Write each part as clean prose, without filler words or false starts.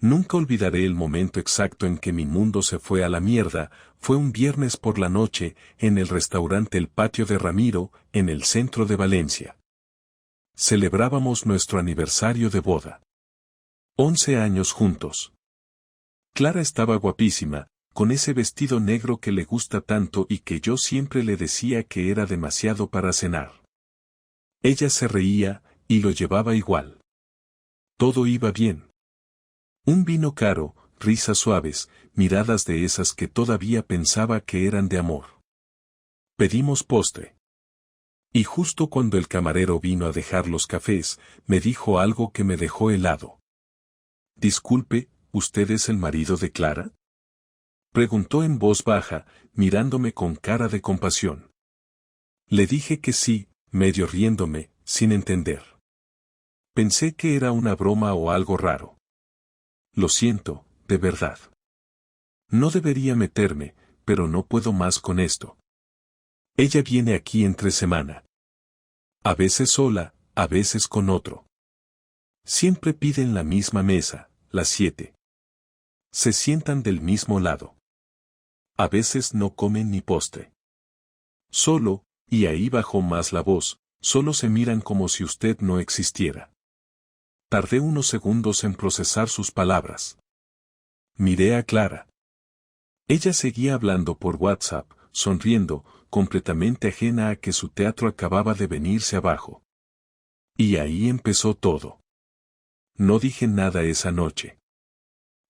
Nunca olvidaré el momento exacto en que mi mundo se fue a la mierda. Fue un viernes por la noche, en el restaurante El Patio de Ramiro, en el centro de Valencia. Celebrábamos nuestro aniversario de boda. 11 años juntos. Clara estaba guapísima, con ese vestido negro que le gusta tanto y que yo siempre le decía que era demasiado para cenar. Ella se reía, y lo llevaba igual. Todo iba bien. Un vino caro, risas suaves, miradas de esas que todavía pensaba que eran de amor. Pedimos postre. Y justo cuando el camarero vino a dejar los cafés, me dijo algo que me dejó helado. Disculpe, ¿usted es el marido de Clara? Preguntó en voz baja, mirándome con cara de compasión. Le dije que sí, medio riéndome, sin entender. Pensé que era una broma o algo raro. Lo siento, de verdad. No debería meterme, pero no puedo más con esto. Ella viene aquí entre semana. A veces sola, a veces con otro. Siempre piden la misma mesa, las 7. Se sientan del mismo lado. A veces no comen ni postre. Solo, y ahí bajó más la voz, solo se miran como si usted no existiera. Tardé unos segundos en procesar sus palabras. Miré a Clara. Ella seguía hablando por WhatsApp, sonriendo, completamente ajena a que su teatro acababa de venirse abajo. Y ahí empezó todo. No dije nada esa noche.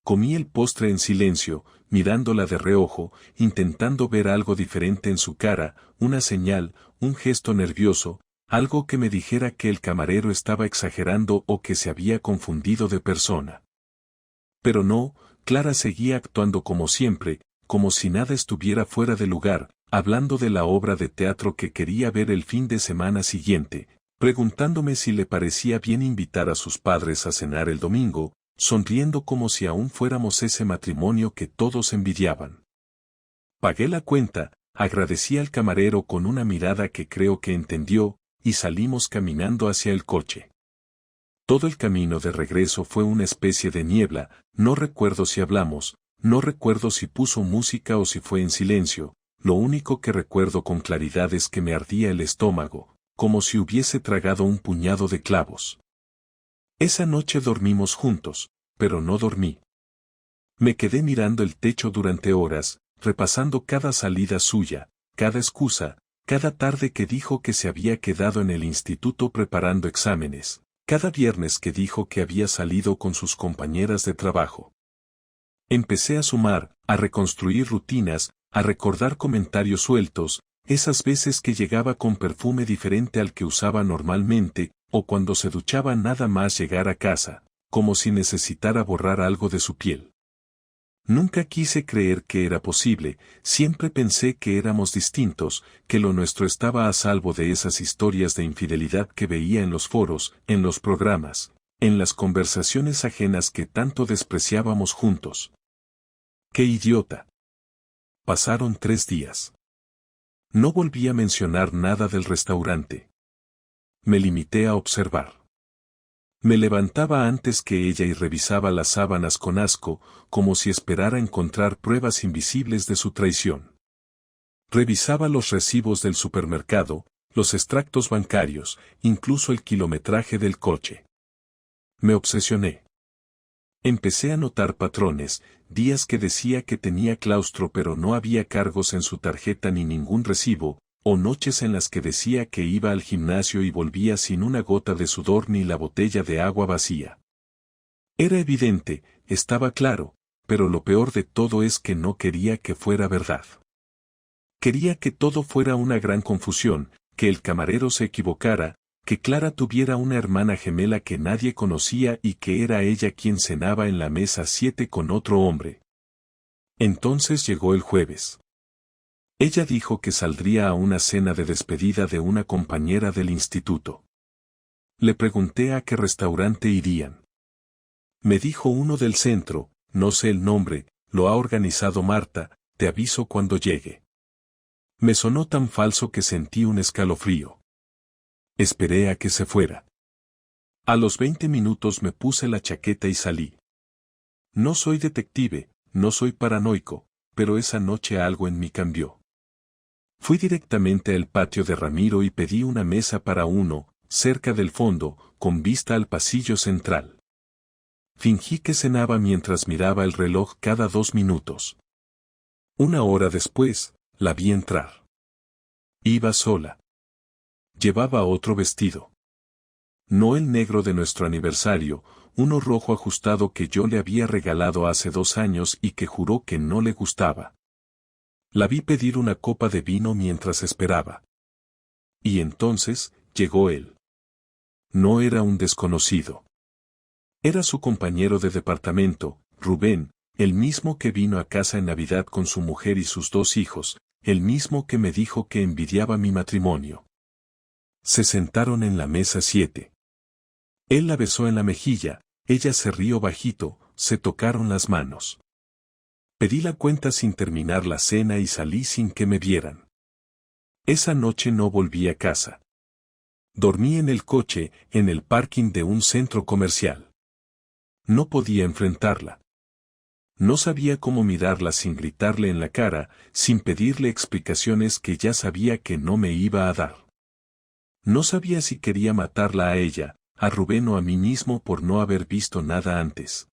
Comí el postre en silencio, mirándola de reojo, intentando ver algo diferente en su cara, una señal, un gesto nervioso, algo que me dijera que el camarero estaba exagerando o que se había confundido de persona. Pero no, Clara seguía actuando como siempre, como si nada estuviera fuera de lugar, hablando de la obra de teatro que quería ver el fin de semana siguiente, preguntándome si le parecía bien invitar a sus padres a cenar el domingo, sonriendo como si aún fuéramos ese matrimonio que todos envidiaban. Pagué la cuenta, agradecí al camarero con una mirada que creo que entendió, y salimos caminando hacia el coche. Todo el camino de regreso fue una especie de niebla, no recuerdo si hablamos, no recuerdo si puso música o si fue en silencio, lo único que recuerdo con claridad es que me ardía el estómago, como si hubiese tragado un puñado de clavos. Esa noche dormimos juntos, pero no dormí. Me quedé mirando el techo durante horas, repasando cada salida suya, cada excusa, cada tarde que dijo que se había quedado en el instituto preparando exámenes, cada viernes que dijo que había salido con sus compañeras de trabajo. Empecé a sumar, a reconstruir rutinas, a recordar comentarios sueltos, esas veces que llegaba con perfume diferente al que usaba normalmente, o cuando se duchaba nada más llegar a casa, como si necesitara borrar algo de su piel. Nunca quise creer que era posible, siempre pensé que éramos distintos, que lo nuestro estaba a salvo de esas historias de infidelidad que veía en los foros, en los programas, en las conversaciones ajenas que tanto despreciábamos juntos. ¡Qué idiota! Pasaron 3 días. No volví a mencionar nada del restaurante. Me limité a observar. Me levantaba antes que ella y revisaba las sábanas con asco, como si esperara encontrar pruebas invisibles de su traición. Revisaba los recibos del supermercado, los extractos bancarios, incluso el kilometraje del coche. Me obsesioné. Empecé a notar patrones, días que decía que tenía claustro pero no había cargos en su tarjeta ni ningún recibo, o noches en las que decía que iba al gimnasio y volvía sin una gota de sudor ni la botella de agua vacía. Era evidente, estaba claro, pero lo peor de todo es que no quería que fuera verdad. Quería que todo fuera una gran confusión, que el camarero se equivocara, que Clara tuviera una hermana gemela que nadie conocía y que era ella quien cenaba en la mesa 7 con otro hombre. Entonces llegó el jueves. Ella dijo que saldría a una cena de despedida de una compañera del instituto. Le pregunté a qué restaurante irían. Me dijo uno del centro, no sé el nombre, lo ha organizado Marta, te aviso cuando llegue. Me sonó tan falso que sentí un escalofrío. Esperé a que se fuera. A los 20 minutos me puse la chaqueta y salí. No soy detective, no soy paranoico, pero esa noche algo en mí cambió. Fui directamente al patio de Ramiro y pedí una mesa para uno, cerca del fondo, con vista al pasillo central. Fingí que cenaba mientras miraba el reloj cada 2 minutos. Una hora después, la vi entrar. Iba sola. Llevaba otro vestido. No el negro de nuestro aniversario, uno rojo ajustado que yo le había regalado hace 2 años y que juró que no le gustaba. La vi pedir una copa de vino mientras esperaba. Y entonces, llegó él. No era un desconocido. Era su compañero de departamento, Rubén, el mismo que vino a casa en Navidad con su mujer y sus 2 hijos, el mismo que me dijo que envidiaba mi matrimonio. Se sentaron en la mesa 7. Él la besó en la mejilla, ella se rió bajito, se tocaron las manos. Pedí la cuenta sin terminar la cena y salí sin que me vieran. Esa noche no volví a casa. Dormí en el coche, en el parking de un centro comercial. No podía enfrentarla. No sabía cómo mirarla sin gritarle en la cara, sin pedirle explicaciones que ya sabía que no me iba a dar. No sabía si quería matarla a ella, a Rubén o a mí mismo por no haber visto nada antes.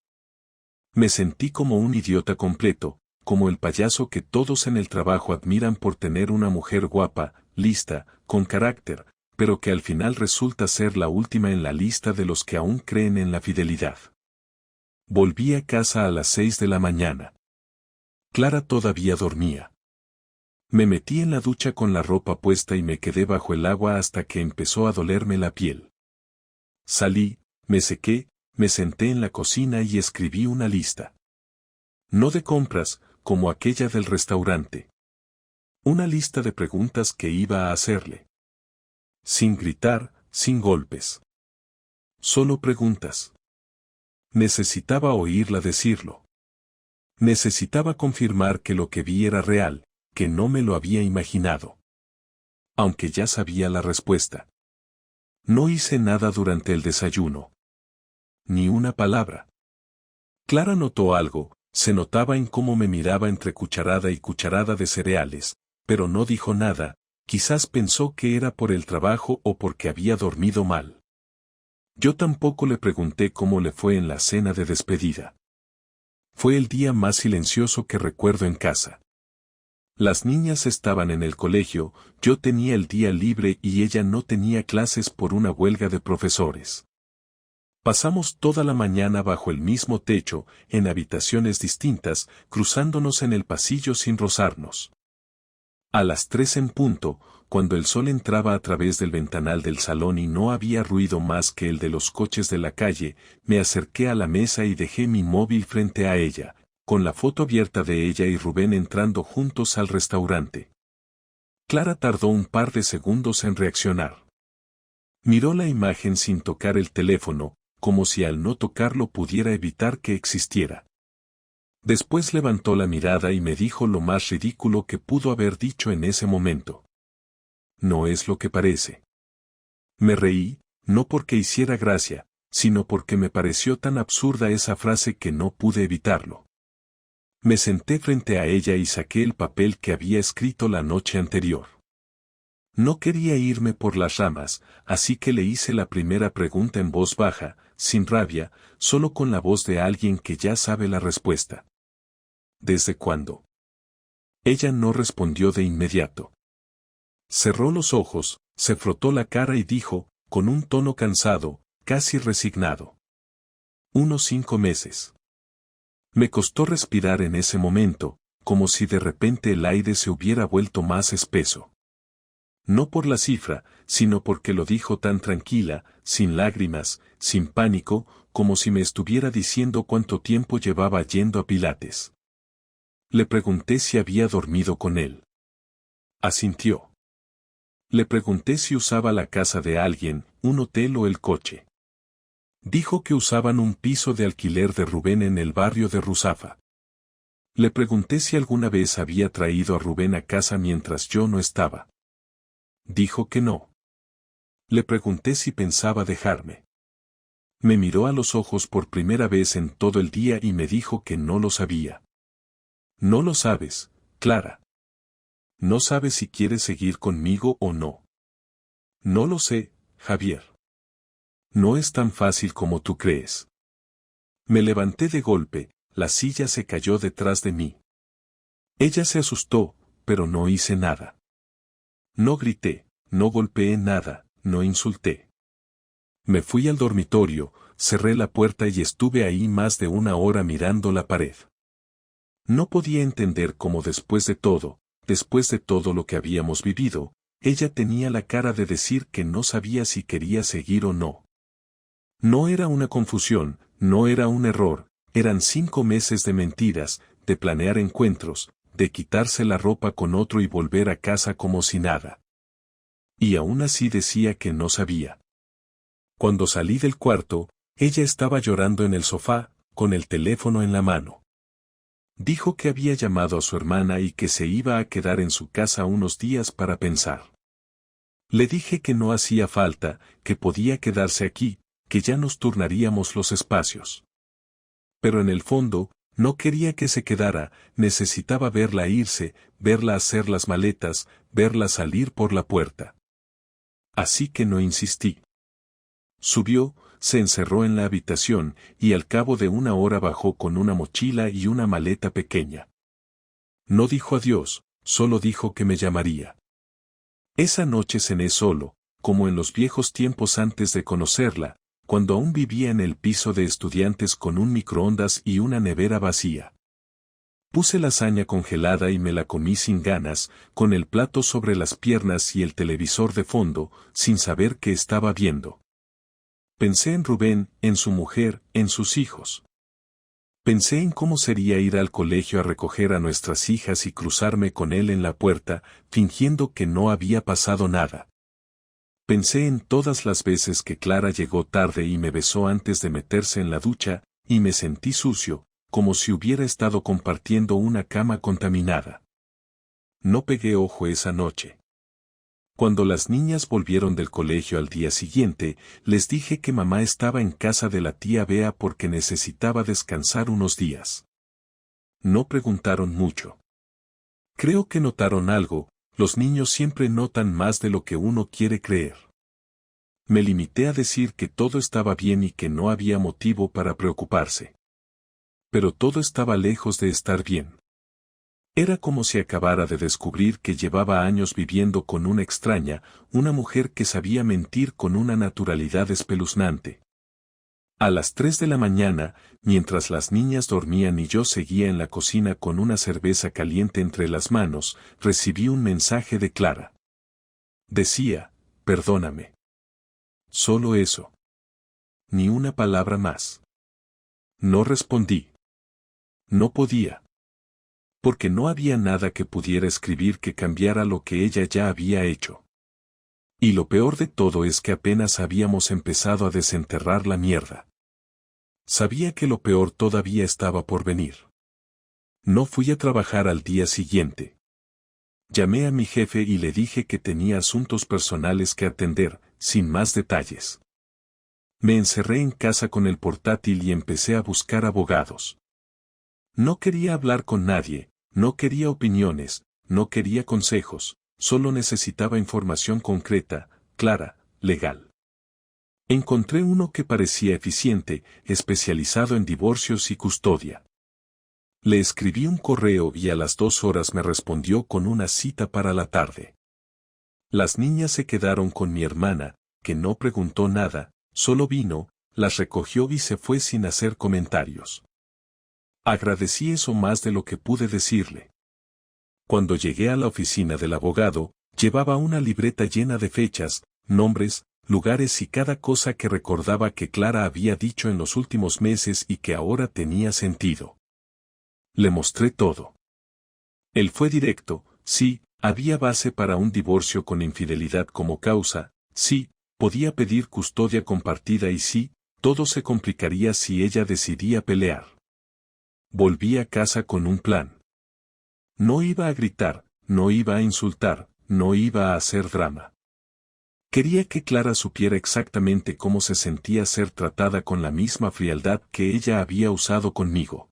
Me sentí como un idiota completo, como el payaso que todos en el trabajo admiran por tener una mujer guapa, lista, con carácter, pero que al final resulta ser la última en la lista de los que aún creen en la fidelidad. Volví a casa a las 6 de la mañana. Clara todavía dormía. Me metí en la ducha con la ropa puesta y me quedé bajo el agua hasta que empezó a dolerme la piel. Salí, me sequé, me senté en la cocina y escribí una lista. No de compras, como aquella del restaurante. Una lista de preguntas que iba a hacerle. Sin gritar, sin golpes. Solo preguntas. Necesitaba oírla decirlo. Necesitaba confirmar que lo que vi era real, que no me lo había imaginado. Aunque ya sabía la respuesta. No hice nada durante el desayuno. Ni una palabra. Clara notó algo, se notaba en cómo me miraba entre cucharada y cucharada de cereales, pero no dijo nada, quizás pensó que era por el trabajo o porque había dormido mal. Yo tampoco le pregunté cómo le fue en la cena de despedida. Fue el día más silencioso que recuerdo en casa. Las niñas estaban en el colegio, yo tenía el día libre y ella no tenía clases por una huelga de profesores. Pasamos toda la mañana bajo el mismo techo, en habitaciones distintas, cruzándonos en el pasillo sin rozarnos. A las 3 en punto, cuando el sol entraba a través del ventanal del salón y no había ruido más que el de los coches de la calle, me acerqué a la mesa y dejé mi móvil frente a ella, con la foto abierta de ella y Rubén entrando juntos al restaurante. Clara tardó un par de segundos en reaccionar. Miró la imagen sin tocar el teléfono, como si al no tocarlo pudiera evitar que existiera. Después levantó la mirada y me dijo lo más ridículo que pudo haber dicho en ese momento. No es lo que parece. Me reí, no porque hiciera gracia, sino porque me pareció tan absurda esa frase que no pude evitarlo. Me senté frente a ella y saqué el papel que había escrito la noche anterior. No quería irme por las ramas, así que le hice la primera pregunta en voz baja, sin rabia, solo con la voz de alguien que ya sabe la respuesta. ¿Desde cuándo? Ella no respondió de inmediato. Cerró los ojos, se frotó la cara y dijo, con un tono cansado, casi resignado. Unos 5 meses. Me costó respirar en ese momento, como si de repente el aire se hubiera vuelto más espeso. No por la cifra, sino porque lo dijo tan tranquila, sin lágrimas, sin pánico, como si me estuviera diciendo cuánto tiempo llevaba yendo a Pilates. Le pregunté si había dormido con él. Asintió. Le pregunté si usaba la casa de alguien, un hotel o el coche. Dijo que usaban un piso de alquiler de Rubén en el barrio de Ruzafa. Le pregunté si alguna vez había traído a Rubén a casa mientras yo no estaba. Dijo que no. Le pregunté si pensaba dejarme. Me miró a los ojos por primera vez en todo el día y me dijo que no lo sabía. No lo sabes, Clara. No sabes si quieres seguir conmigo o no. No lo sé, Javier. No es tan fácil como tú crees. Me levanté de golpe, la silla se cayó detrás de mí. Ella se asustó, pero no hice nada. No grité, no golpeé nada, no insulté. Me fui al dormitorio, cerré la puerta y estuve ahí más de una hora mirando la pared. No podía entender cómo después de todo lo que habíamos vivido, ella tenía la cara de decir que no sabía si quería seguir o no. No era una confusión, no era un error, eran 5 meses de mentiras, de planear encuentros, de quitarse la ropa con otro y volver a casa como si nada. Y aún así decía que no sabía. Cuando salí del cuarto, ella estaba llorando en el sofá, con el teléfono en la mano. Dijo que había llamado a su hermana y que se iba a quedar en su casa unos días para pensar. Le dije que no hacía falta, que podía quedarse aquí, que ya nos turnaríamos los espacios. Pero en el fondo, no quería que se quedara, necesitaba verla irse, verla hacer las maletas, verla salir por la puerta. Así que no insistí. Subió, se encerró en la habitación, y al cabo de una hora bajó con una mochila y una maleta pequeña. No dijo adiós, solo dijo que me llamaría. Esa noche cené solo, como en los viejos tiempos antes de conocerla, cuando aún vivía en el piso de estudiantes con un microondas y una nevera vacía. Puse lasaña congelada y me la comí sin ganas, con el plato sobre las piernas y el televisor de fondo, sin saber qué estaba viendo. Pensé en Rubén, en su mujer, en sus hijos. Pensé en cómo sería ir al colegio a recoger a nuestras hijas y cruzarme con él en la puerta, fingiendo que no había pasado nada. Pensé en todas las veces que Clara llegó tarde y me besó antes de meterse en la ducha, y me sentí sucio, como si hubiera estado compartiendo una cama contaminada. No pegué ojo esa noche. Cuando las niñas volvieron del colegio al día siguiente, les dije que mamá estaba en casa de la tía Bea porque necesitaba descansar unos días. No preguntaron mucho. Creo que notaron algo, los niños siempre notan más de lo que uno quiere creer. Me limité a decir que todo estaba bien y que no había motivo para preocuparse. Pero todo estaba lejos de estar bien. Era como si acabara de descubrir que llevaba años viviendo con una extraña, una mujer que sabía mentir con una naturalidad espeluznante. A las 3 de la mañana, mientras las niñas dormían y yo seguía en la cocina con una cerveza caliente entre las manos, recibí un mensaje de Clara. Decía, perdóname. Solo eso. Ni una palabra más. No respondí. No podía. Porque no había nada que pudiera escribir que cambiara lo que ella ya había hecho. Y lo peor de todo es que apenas habíamos empezado a desenterrar la mierda. Sabía que lo peor todavía estaba por venir. No fui a trabajar al día siguiente. Llamé a mi jefe y le dije que tenía asuntos personales que atender, sin más detalles. Me encerré en casa con el portátil y empecé a buscar abogados. No quería hablar con nadie, no quería opiniones, no quería consejos, solo necesitaba información concreta, clara, legal. Encontré uno que parecía eficiente, especializado en divorcios y custodia. Le escribí un correo y a las 2 horas me respondió con una cita para la tarde. Las niñas se quedaron con mi hermana, que no preguntó nada, solo vino, las recogió y se fue sin hacer comentarios. Agradecí eso más de lo que pude decirle. Cuando llegué a la oficina del abogado, llevaba una libreta llena de fechas, nombres, lugares y cada cosa que recordaba que Clara había dicho en los últimos meses y que ahora tenía sentido. Le mostré todo. Él fue directo, sí, había base para un divorcio con infidelidad como causa, sí, podía pedir custodia compartida y sí, todo se complicaría si ella decidía pelear. Volví a casa con un plan. No iba a gritar, no iba a insultar, no iba a hacer drama. Quería que Clara supiera exactamente cómo se sentía ser tratada con la misma frialdad que ella había usado conmigo.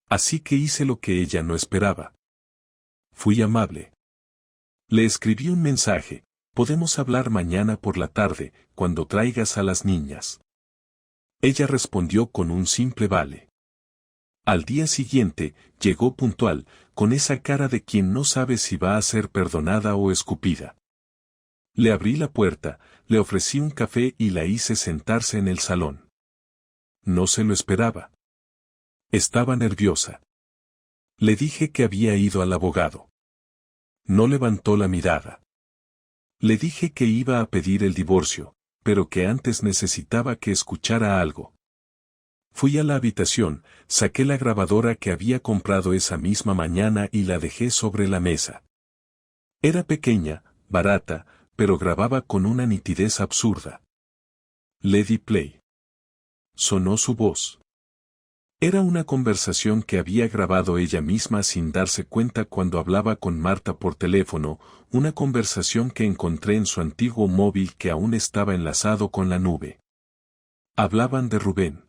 Así que hice lo que ella no esperaba. Fui amable. Le escribí un mensaje: podemos hablar mañana por la tarde, cuando traigas a las niñas. Ella respondió con un simple vale. Al día siguiente, llegó puntual, con esa cara de quien no sabe si va a ser perdonada o escupida. Le abrí la puerta, le ofrecí un café y la hice sentarse en el salón. No se lo esperaba. Estaba nerviosa. Le dije que había ido al abogado. No levantó la mirada. Le dije que iba a pedir el divorcio, pero que antes necesitaba que escuchara algo. Fui a la habitación, saqué la grabadora que había comprado esa misma mañana y la dejé sobre la mesa. Era pequeña, barata, pero grababa con una nitidez absurda. Le di play. Sonó su voz. Era una conversación que había grabado ella misma sin darse cuenta cuando hablaba con Marta por teléfono, una conversación que encontré en su antiguo móvil que aún estaba enlazado con la nube. Hablaban de Rubén.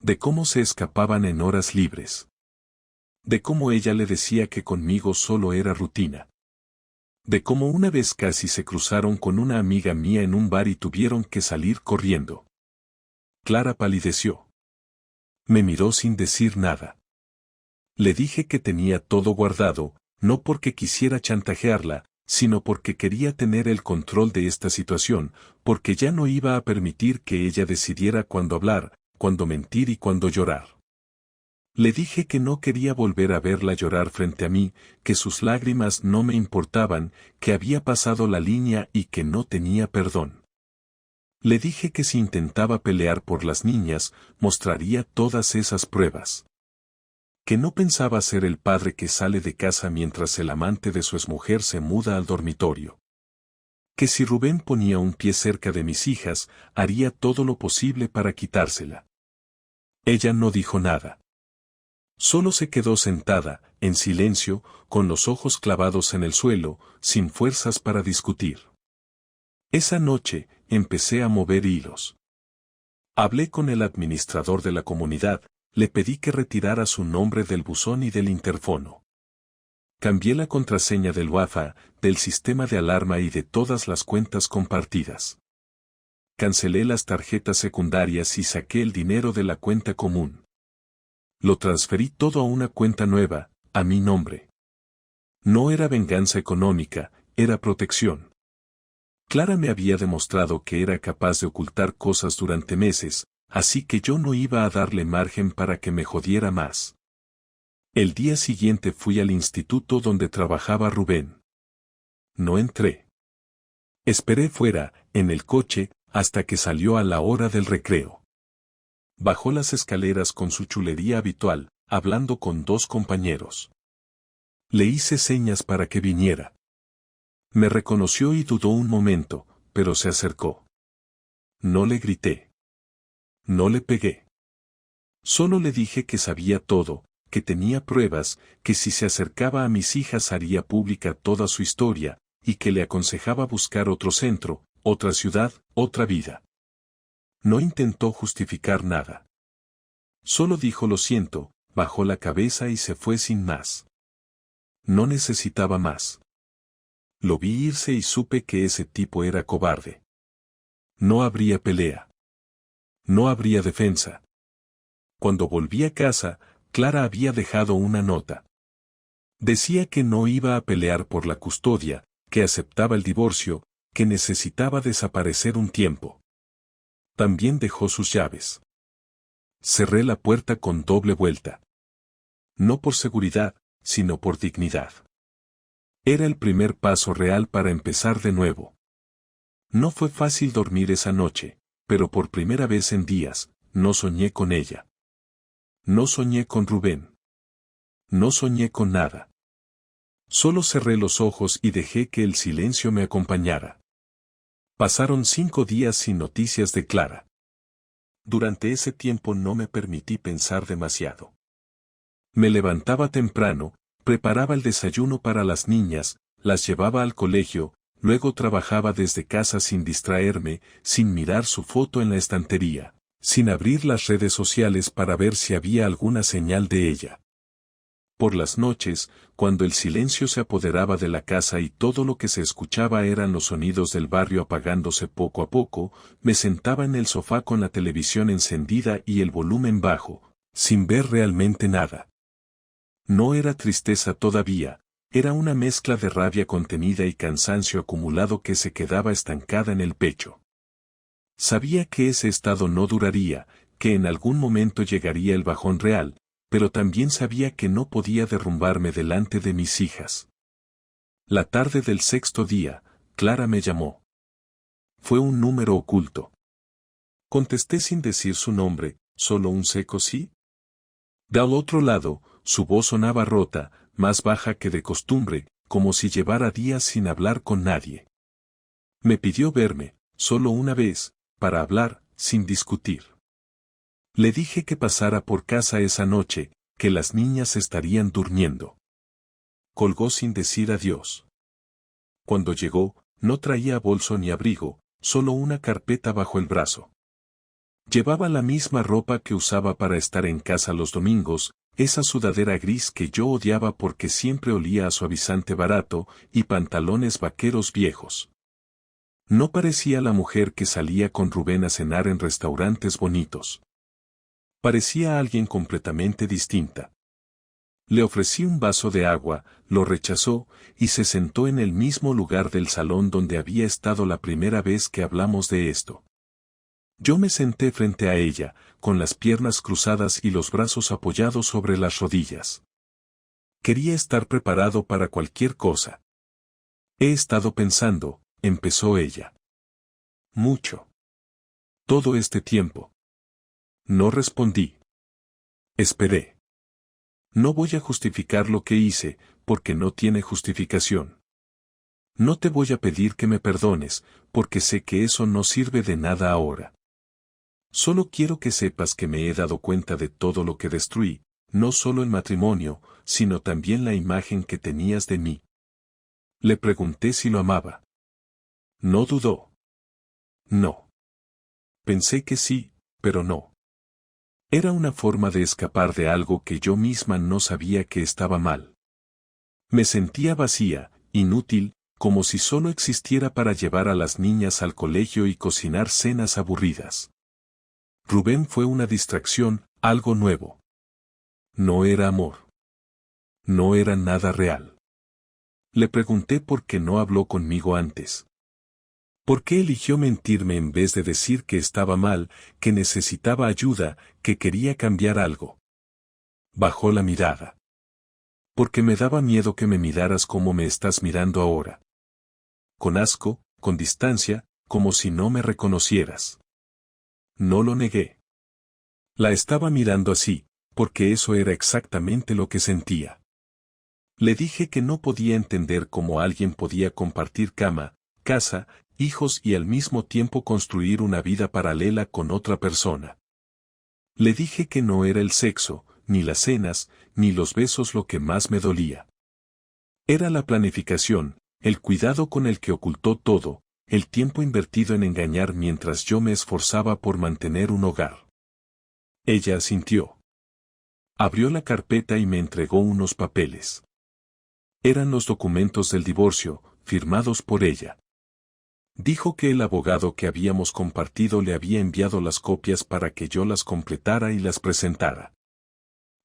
De cómo se escapaban en horas libres. De cómo ella le decía que conmigo solo era rutina. De cómo una vez casi se cruzaron con una amiga mía en un bar y tuvieron que salir corriendo. Clara palideció. Me miró sin decir nada. Le dije que tenía todo guardado, no porque quisiera chantajearla, sino porque quería tener el control de esta situación, porque ya no iba a permitir que ella decidiera cuándo hablar, cuándo mentir y cuándo llorar. Le dije que no quería volver a verla llorar frente a mí, que sus lágrimas no me importaban, que había pasado la línea y que no tenía perdón. Le dije que si intentaba pelear por las niñas, mostraría todas esas pruebas. Que no pensaba ser el padre que sale de casa mientras el amante de su exmujer se muda al dormitorio. Que si Rubén ponía un pie cerca de mis hijas, haría todo lo posible para quitársela. Ella no dijo nada. Solo se quedó sentada, en silencio, con los ojos clavados en el suelo, sin fuerzas para discutir. Esa noche, empecé a mover hilos. Hablé con el administrador de la comunidad, le pedí que retirara su nombre del buzón y del interfono. Cambié la contraseña del Wi-Fi, del sistema de alarma y de todas las cuentas compartidas. Cancelé las tarjetas secundarias y saqué el dinero de la cuenta común. Lo transferí todo a una cuenta nueva, a mi nombre. No era venganza económica, era protección. Clara me había demostrado que era capaz de ocultar cosas durante meses, así que yo no iba a darle margen para que me jodiera más. El día siguiente fui al instituto donde trabajaba Rubén. No entré. Esperé fuera, en el coche, hasta que salió a la hora del recreo. Bajó las escaleras con su chulería habitual, hablando con dos compañeros. Le hice señas para que viniera. Me reconoció y dudó un momento, pero se acercó. No le grité. No le pegué. Solo le dije que sabía todo, que tenía pruebas, que si se acercaba a mis hijas haría pública toda su historia, y que le aconsejaba buscar otro centro, otra ciudad, otra vida. No intentó justificar nada. Solo dijo lo siento, bajó la cabeza y se fue sin más. No necesitaba más. Lo vi irse y supe que ese tipo era cobarde. No habría pelea. No habría defensa. Cuando volví a casa, Clara había dejado una nota. Decía que no iba a pelear por la custodia, que aceptaba el divorcio, que necesitaba desaparecer un tiempo. También dejó sus llaves. Cerré la puerta con doble vuelta. No por seguridad, sino por dignidad. Era el primer paso real para empezar de nuevo. No fue fácil dormir esa noche, pero por primera vez en días, no soñé con ella. No soñé con Rubén. No soñé con nada. Solo cerré los ojos y dejé que el silencio me acompañara. Pasaron 5 días sin noticias de Clara. Durante ese tiempo no me permití pensar demasiado. Me levantaba temprano, preparaba el desayuno para las niñas, las llevaba al colegio, Luego trabajaba desde casa sin distraerme, sin mirar su foto en la estantería, sin abrir las redes sociales para ver si había alguna señal de ella. Por las noches, cuando el silencio se apoderaba de la casa y todo lo que se escuchaba eran los sonidos del barrio apagándose poco a poco, me sentaba en el sofá con la televisión encendida y el volumen bajo, sin ver realmente nada. No era tristeza todavía, era una mezcla de rabia contenida y cansancio acumulado que se quedaba estancada en el pecho. Sabía que ese estado no duraría, que en algún momento llegaría el bajón real, pero también sabía que no podía derrumbarme delante de mis hijas. La tarde del sexto día, Clara me llamó. Fue un número oculto. Contesté sin decir su nombre, solo un seco sí. Del otro lado, su voz sonaba rota, más baja que de costumbre, como si llevara días sin hablar con nadie. Me pidió verme, solo una vez, para hablar, sin discutir. Le dije que pasara por casa esa noche, que las niñas estarían durmiendo. Colgó sin decir adiós. Cuando llegó, no traía bolso ni abrigo, solo una carpeta bajo el brazo. Llevaba la misma ropa que usaba para estar en casa los domingos, esa sudadera gris que yo odiaba porque siempre olía a suavizante barato, y pantalones vaqueros viejos. No parecía la mujer que salía con Rubén a cenar en restaurantes bonitos. Parecía alguien completamente distinta. Le ofrecí un vaso de agua, lo rechazó, y se sentó en el mismo lugar del salón donde había estado la primera vez que hablamos de esto. Yo me senté frente a ella, con las piernas cruzadas y los brazos apoyados sobre las rodillas. Quería estar preparado para cualquier cosa. He estado pensando, empezó ella. Mucho. Todo este tiempo. No respondí. Esperé. No voy a justificar lo que hice, porque no tiene justificación. No te voy a pedir que me perdones, porque sé que eso no sirve de nada ahora. Solo quiero que sepas que me he dado cuenta de todo lo que destruí, no solo el matrimonio, sino también la imagen que tenías de mí. Le pregunté si lo amaba. No dudó. No. Pensé que sí, pero no. Era una forma de escapar de algo que yo misma no sabía que estaba mal. Me sentía vacía, inútil, como si solo existiera para llevar a las niñas al colegio y cocinar cenas aburridas. Rubén fue una distracción, algo nuevo. No era amor. No era nada real. Le pregunté por qué no habló conmigo antes. ¿Por qué eligió mentirme en vez de decir que estaba mal, que necesitaba ayuda, que quería cambiar algo? Bajó la mirada. Porque me daba miedo que me miraras como me estás mirando ahora. Con asco, con distancia, como si no me reconocieras. No lo negué. La estaba mirando así, porque eso era exactamente lo que sentía. Le dije que no podía entender cómo alguien podía compartir cama, casa, hijos y al mismo tiempo construir una vida paralela con otra persona. Le dije que no era el sexo, ni las cenas, ni los besos lo que más me dolía. Era la planificación, el cuidado con el que ocultó todo, el tiempo invertido en engañar mientras yo me esforzaba por mantener un hogar. Ella asintió. Abrió la carpeta y me entregó unos papeles. Eran los documentos del divorcio, firmados por ella. Dijo que el abogado que habíamos compartido le había enviado las copias para que yo las completara y las presentara.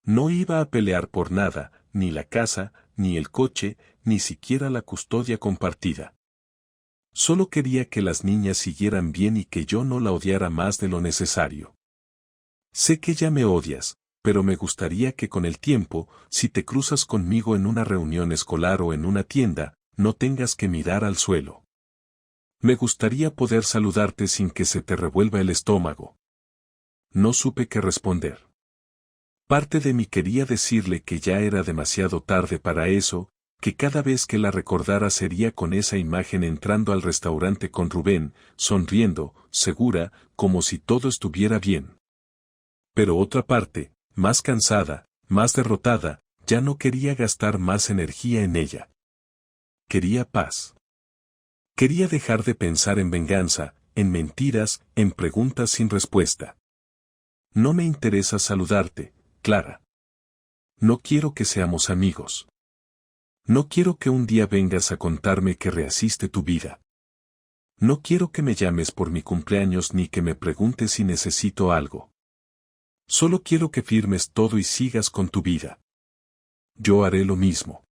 No iba a pelear por nada, ni la casa, ni el coche, ni siquiera la custodia compartida. Solo quería que las niñas siguieran bien y que yo no la odiara más de lo necesario. Sé que ya me odias, pero me gustaría que con el tiempo, si te cruzas conmigo en una reunión escolar o en una tienda, no tengas que mirar al suelo. Me gustaría poder saludarte sin que se te revuelva el estómago. No supe qué responder. Parte de mí quería decirle que ya era demasiado tarde para eso, que cada vez que la recordara sería con esa imagen entrando al restaurante con Rubén, sonriendo, segura, como si todo estuviera bien. Pero otra parte, más cansada, más derrotada, ya no quería gastar más energía en ella. Quería paz. Quería dejar de pensar en venganza, en mentiras, en preguntas sin respuesta. No me interesa saludarte, Clara. No quiero que seamos amigos. No quiero que un día vengas a contarme que rehaciste tu vida. No quiero que me llames por mi cumpleaños ni que me preguntes si necesito algo. Solo quiero que firmes todo y sigas con tu vida. Yo haré lo mismo.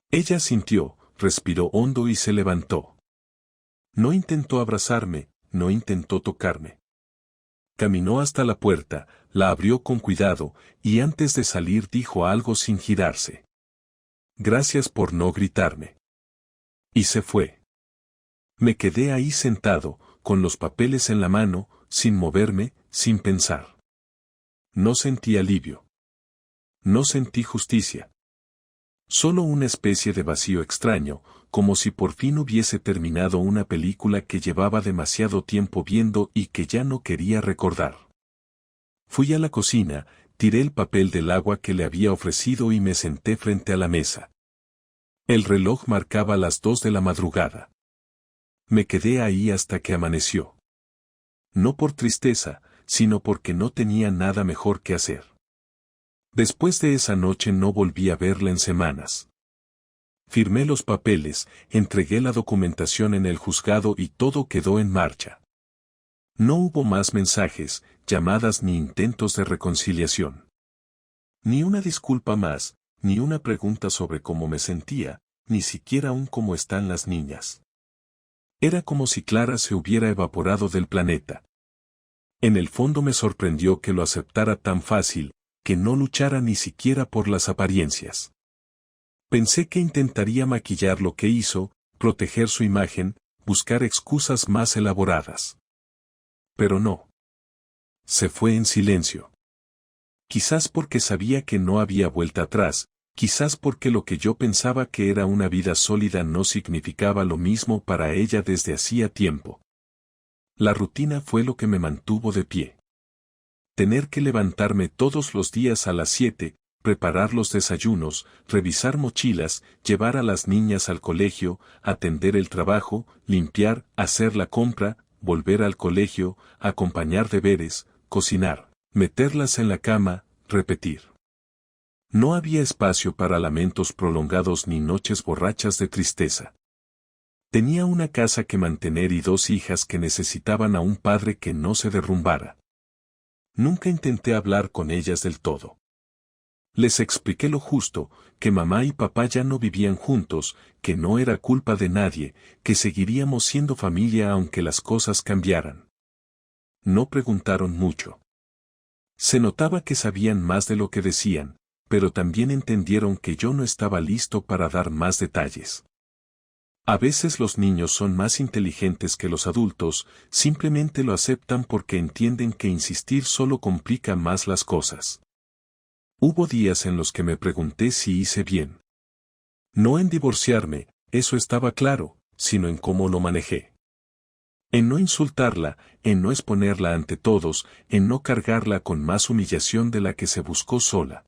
Ella sintió, respiró hondo y se levantó. No intentó abrazarme, no intentó tocarme. Caminó hasta la puerta, la abrió con cuidado, y antes de salir dijo algo sin girarse. Gracias por no gritarme. Y se fue. Me quedé ahí sentado, con los papeles en la mano, sin moverme, sin pensar. No sentí alivio. No sentí justicia. Solo una especie de vacío extraño, como si por fin hubiese terminado una película que llevaba demasiado tiempo viendo y que ya no quería recordar. Fui a la cocina, tiré el papel del agua que le había ofrecido y me senté frente a la mesa. El reloj marcaba las 2 de la madrugada. Me quedé ahí hasta que amaneció. No por tristeza, sino porque no tenía nada mejor que hacer. Después de esa noche no volví a verla en semanas. Firmé los papeles, entregué la documentación en el juzgado y todo quedó en marcha. No hubo más mensajes, llamadas ni intentos de reconciliación. Ni una disculpa más, ni una pregunta sobre cómo me sentía, ni siquiera un cómo están las niñas. Era como si Clara se hubiera evaporado del planeta. En el fondo me sorprendió que lo aceptara tan fácil, que no luchara ni siquiera por las apariencias. Pensé que intentaría maquillar lo que hizo, proteger su imagen, buscar excusas más elaboradas. Pero no. Se fue en silencio. Quizás porque sabía que no había vuelta atrás, quizás porque lo que yo pensaba que era una vida sólida no significaba lo mismo para ella desde hacía tiempo. La rutina fue lo que me mantuvo de pie. Tener que levantarme todos los días a las 7, preparar los desayunos, revisar mochilas, llevar a las niñas al colegio, atender el trabajo, limpiar, hacer la compra, volver al colegio, acompañar deberes, cocinar, meterlas en la cama, repetir. No había espacio para lamentos prolongados ni noches borrachas de tristeza. Tenía una casa que mantener y 2 hijas que necesitaban a un padre que no se derrumbara. Nunca intenté hablar con ellas del todo. Les expliqué lo justo, que mamá y papá ya no vivían juntos, que no era culpa de nadie, que seguiríamos siendo familia aunque las cosas cambiaran. No preguntaron mucho. Se notaba que sabían más de lo que decían, pero también entendieron que yo no estaba listo para dar más detalles. A veces los niños son más inteligentes que los adultos, simplemente lo aceptan porque entienden que insistir solo complica más las cosas. Hubo días en los que me pregunté si hice bien. No en divorciarme, eso estaba claro, sino en cómo lo manejé. En no insultarla, en no exponerla ante todos, en no cargarla con más humillación de la que se buscó sola.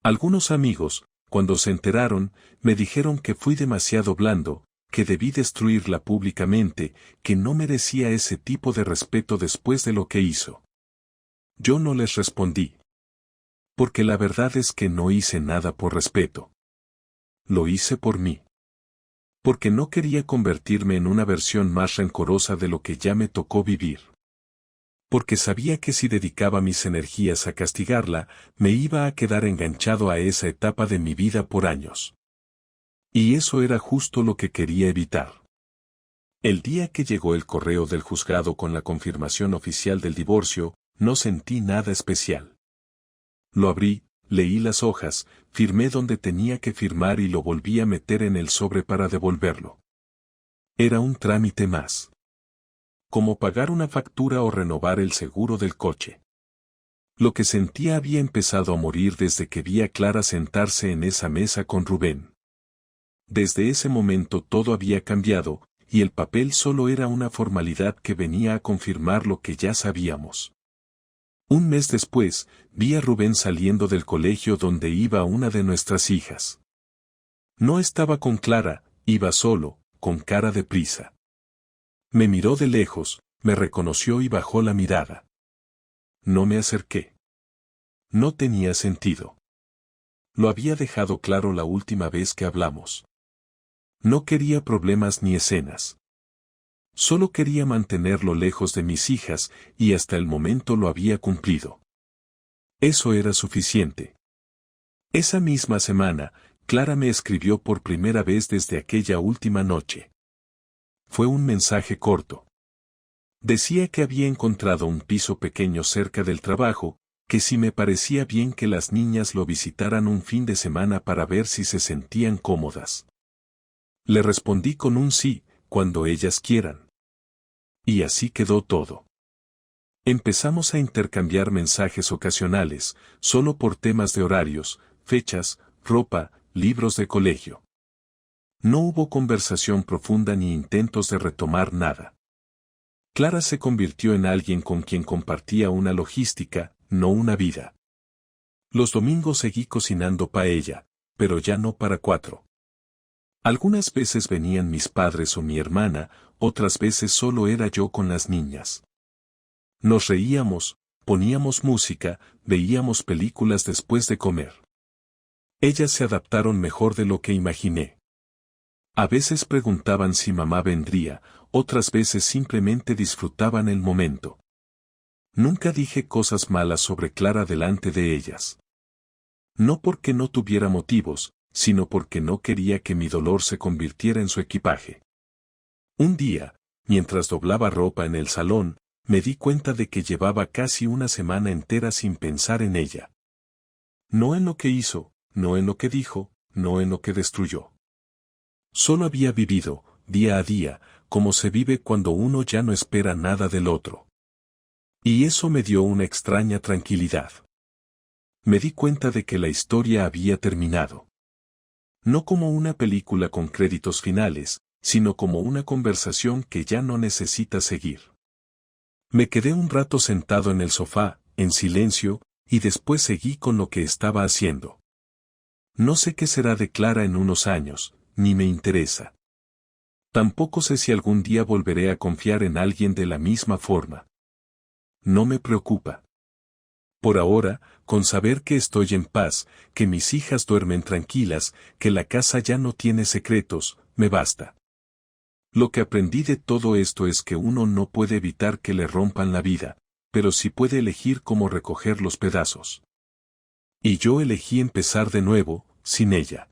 Algunos amigos, cuando se enteraron, me dijeron que fui demasiado blando, que debí destruirla públicamente, que no merecía ese tipo de respeto después de lo que hizo. Yo no les respondí. Porque la verdad es que no hice nada por respeto. Lo hice por mí. Porque no quería convertirme en una versión más rencorosa de lo que ya me tocó vivir. Porque sabía que si dedicaba mis energías a castigarla, me iba a quedar enganchado a esa etapa de mi vida por años. Y eso era justo lo que quería evitar. El día que llegó el correo del juzgado con la confirmación oficial del divorcio, no sentí nada especial. Lo abrí, leí las hojas, firmé donde tenía que firmar y lo volví a meter en el sobre para devolverlo. Era un trámite más. Como pagar una factura o renovar el seguro del coche. Lo que sentía había empezado a morir desde que vi a Clara sentarse en esa mesa con Rubén. Desde ese momento todo había cambiado, y el papel solo era una formalidad que venía a confirmar lo que ya sabíamos. Un mes después, vi a Rubén saliendo del colegio donde iba una de nuestras hijas. No estaba con Clara, iba solo, con cara de prisa. Me miró de lejos, me reconoció y bajó la mirada. No me acerqué. No tenía sentido. Lo había dejado claro la última vez que hablamos. No quería problemas ni escenas. Solo quería mantenerlo lejos de mis hijas y hasta el momento lo había cumplido. Eso era suficiente. Esa misma semana, Clara me escribió por primera vez desde aquella última noche. Fue un mensaje corto. Decía que había encontrado un piso pequeño cerca del trabajo, que si me parecía bien que las niñas lo visitaran un fin de semana para ver si se sentían cómodas. Le respondí con un sí, cuando ellas quieran. Y así quedó todo. Empezamos a intercambiar mensajes ocasionales, solo por temas de horarios, fechas, ropa, libros de colegio. No hubo conversación profunda ni intentos de retomar nada. Clara se convirtió en alguien con quien compartía una logística, no una vida. Los domingos seguí cocinando paella, pero ya no para 4. Algunas veces venían mis padres o mi hermana, otras veces solo era yo con las niñas. Nos reíamos, poníamos música, veíamos películas después de comer. Ellas se adaptaron mejor de lo que imaginé. A veces preguntaban si mamá vendría, otras veces simplemente disfrutaban el momento. Nunca dije cosas malas sobre Clara delante de ellas. No porque no tuviera motivos, sino porque no quería que mi dolor se convirtiera en su equipaje. Un día, mientras doblaba ropa en el salón, me di cuenta de que llevaba casi una semana entera sin pensar en ella. No en lo que hizo, no en lo que dijo, no en lo que destruyó. Solo había vivido, día a día, como se vive cuando uno ya no espera nada del otro. Y eso me dio una extraña tranquilidad. Me di cuenta de que la historia había terminado. No como una película con créditos finales, sino como una conversación que ya no necesita seguir. Me quedé un rato sentado en el sofá, en silencio, y después seguí con lo que estaba haciendo. No sé qué será de Clara en unos años, ni me interesa. Tampoco sé si algún día volveré a confiar en alguien de la misma forma. No me preocupa. Por ahora, con saber que estoy en paz, que mis hijas duermen tranquilas, que la casa ya no tiene secretos, me basta. Lo que aprendí de todo esto es que uno no puede evitar que le rompan la vida, pero sí puede elegir cómo recoger los pedazos. Y yo elegí empezar de nuevo, sin ella.